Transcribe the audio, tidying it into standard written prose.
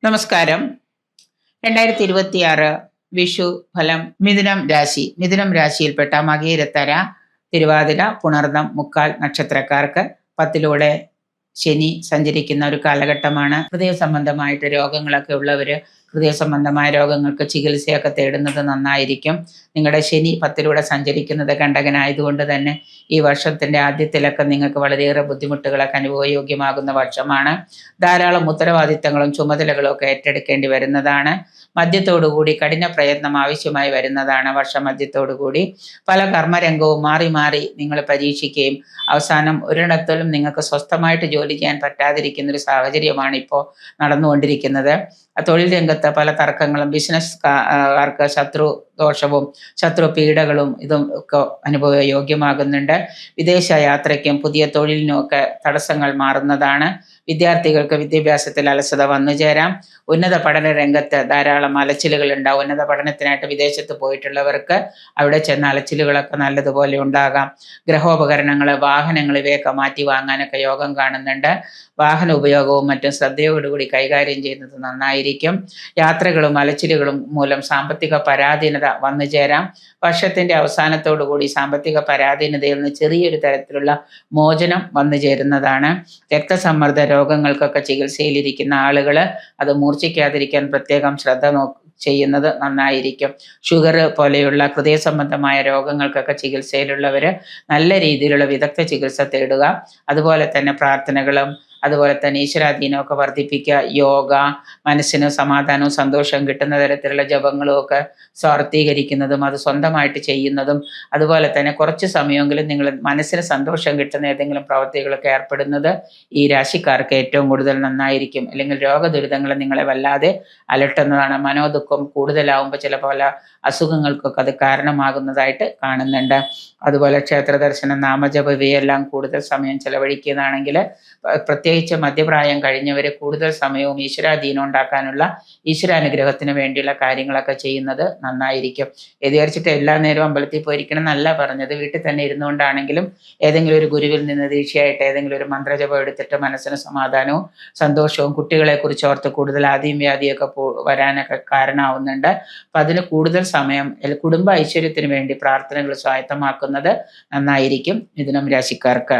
നമസ്കാരം. 2026 വിഷു ഫലം. മിഥുനം രാശിയിൽപ്പെട്ട മകീരത്തര, തിരുവാതിര, പുണർദം, മുക്കാൽ നക്ഷത്രക്കാർക്ക് 10ലൂടെ ശനി സഞ്ചരിക്കുന്ന ഒരു കാലഘട്ടമാണ്. ഹൃദയ സംബന്ധമായിട്ട് രോഗങ്ങളൊക്കെ ഉള്ളവര് ഹൃദയ സംബന്ധമായ രോഗങ്ങൾക്ക് ചികിത്സയൊക്കെ തേടുന്നത് നന്നായിരിക്കും. നിങ്ങളുടെ ശനി 10ലൂടെ സഞ്ചരിക്കുന്നത് കണ്ടകനായതുകൊണ്ട് തന്നെ ഈ വർഷത്തിന്റെ ആദ്യത്തിലൊക്കെ നിങ്ങൾക്ക് വളരെയേറെ ബുദ്ധിമുട്ടുകളൊക്കെ അനുഭവയോഗ്യമാകുന്ന വർഷമാണ്. ധാരാളം ഉത്തരവാദിത്തങ്ങളും ചുമതലകളും ഒക്കെ ഏറ്റെടുക്കേണ്ടി വരുന്നതാണ്. മദ്യത്തോടുകൂടി കഠിന പ്രയത്നം ആവശ്യമായി വരുന്നതാണ്. വർഷമധ്യത്തോടുകൂടി പല കർമ്മരംഗവും മാറി മാറി നിങ്ങൾ പരീക്ഷിക്കുകയും അവസാനം ഒരിടത്തിലും നിങ്ങൾക്ക് സ്വസ്ഥമായിട്ട് ജോലി ചെയ്യാൻ പറ്റാതിരിക്കുന്ന ഒരു സാഹചര്യമാണ് ഇപ്പോൾ നടന്നുകൊണ്ടിരിക്കുന്നത്. തൊഴിൽ രംഗത്ത് പല തർക്കങ്ങളും, ബിസിനസ്സുകാർക്ക് ശത്രു ദോഷവും ശത്രു പീഡകളും ഇതും ഒക്കെ അനുഭവയോഗ്യമാകുന്നുണ്ട്. വിദേശ യാത്രയ്ക്കും പുതിയ തൊഴിലിനും ഒക്കെ തടസ്സങ്ങൾ മാറുന്നതാണ്. വിദ്യാർത്ഥികൾക്ക് വിദ്യാഭ്യാസത്തിൽ അലസത വന്നു ചേരാം. ഉന്നത പഠന രംഗത്ത് ധാരാളം അലച്ചിലുകൾ ഉണ്ടാവും. ഉന്നത പഠനത്തിനായിട്ട് വിദേശത്ത് പോയിട്ടുള്ളവർക്ക് അവിടെ ചെന്ന അലച്ചിലുകളൊക്കെ നല്ലതുപോലെ ഉണ്ടാകാം. ഗ്രഹോപകരണങ്ങൾ, വാഹനങ്ങൾ ഇവയൊക്കെ മാറ്റി വാങ്ങാനൊക്കെ യോഗം കാണുന്നുണ്ട്. വാഹന ഉപയോഗവും മറ്റും ശ്രദ്ധയോടുകൂടി കൈകാര്യം ചെയ്യുന്നത് നന്നായിരിക്കും. യാത്രകളും അലച്ചിലുകളും മൂലം സാമ്പത്തിക പരാധീനത വന്നു ചേരാം. വർഷത്തിന്റെ അവസാനത്തോടുകൂടി സാമ്പത്തിക പരാധീനതയിൽ നിന്ന് ചെറിയൊരു തരത്തിലുള്ള മോചനം വന്നു ചേരുന്നതാണ്. രക്തസമ്മർദ്ദ രോഗങ്ങൾക്കൊക്കെ ചികിത്സയിലിരിക്കുന്ന ആളുകൾ അത് മൂർച്ഛിക്കാതിരിക്കാൻ പ്രത്യേകം ശ്രദ്ധ ചെയ്യുന്നത് നന്നായിരിക്കും. ഷുഗർ പോലെയുള്ള ഹൃദയ സംബന്ധമായ രോഗങ്ങൾക്കൊക്കെ ചികിത്സയിലുള്ളവർ നല്ല രീതിയിലുള്ള വിദഗ്ധ ചികിത്സ തേടുക. അതുപോലെ തന്നെ പ്രാർത്ഥനകളും അതുപോലെ തന്നെ ഈശ്വരാധീനമൊക്കെ വർദ്ധിപ്പിക്കുക. യോഗ, മനസ്സിന് സമാധാനവും സന്തോഷവും കിട്ടുന്ന തരത്തിലുള്ള ജപങ്ങളും ഒക്കെ സ്വാർത്ഥീകരിക്കുന്നതും അത് സ്വന്തമായിട്ട് ചെയ്യുന്നതും, അതുപോലെ തന്നെ കുറച്ച് സമയമെങ്കിലും നിങ്ങൾ മനസ്സിന് സന്തോഷം കിട്ടുന്ന ഏതെങ്കിലും പ്രവൃത്തികളൊക്കെ ഏർപ്പെടുന്നത് ഈ രാശിക്കാർക്ക് ഏറ്റവും കൂടുതൽ നന്നായിരിക്കും. അല്ലെങ്കിൽ രോഗദുരിതങ്ങൾ നിങ്ങളെ വല്ലാതെ അലട്ടുന്നതാണ്. മനോദുഃഖം കൂടുതലാവുമ്പോൾ ചില പല അസുഖങ്ങൾക്കൊക്കെ അത് കാരണമാകുന്നതായിട്ട് കാണുന്നുണ്ട്. അതുപോലെ ക്ഷേത്ര ദർശനം, നാമജപ ഇവയെല്ലാം കൂടുതൽ സമയം ചെലവഴിക്കുന്നതാണെങ്കിൽ, പ്രത്യേകിച്ച് മധ്യപ്രായം കഴിഞ്ഞവർ കൂടുതൽ സമയവും ഈശ്വരാധീനം ഉണ്ടാക്കാനുള്ള ഈശ്വരാനുഗ്രഹത്തിന് വേണ്ടിയുള്ള കാര്യങ്ങളൊക്കെ ചെയ്യുന്നത് നന്നായിരിക്കും. വിചാരിച്ചിട്ട് എല്ലാ നേരവും അമ്പലത്തിൽ പോയിരിക്കണം എന്നല്ല പറഞ്ഞത്. വീട്ടിൽ തന്നെ ഇരുന്നുകൊണ്ടാണെങ്കിലും ഏതെങ്കിലും ഒരു ഗുരുവിൽ നിന്ന് ദീക്ഷയായിട്ട് ഏതെങ്കിലും ഒരു മന്ത്രജപം എടുത്തിട്ട് മനസ്സിന് സമാധാനവും സന്തോഷവും, കുട്ടികളെ കുറിച്ച് ഓർത്ത് കൂടുതൽ ആദിയും വ്യാധിയൊക്കെ വരാനൊക്കെ കാരണമാവുന്നുണ്ട്. അപ്പം അതിന് കൂടുതൽ സമയം കുടുംബ ഐശ്വര്യത്തിന് വേണ്ടി പ്രാർത്ഥനകൾ സ്വായത്തമാക്കുന്നത് നന്നായിരിക്കും മിഥുനം രാശിക്കാർക്ക്.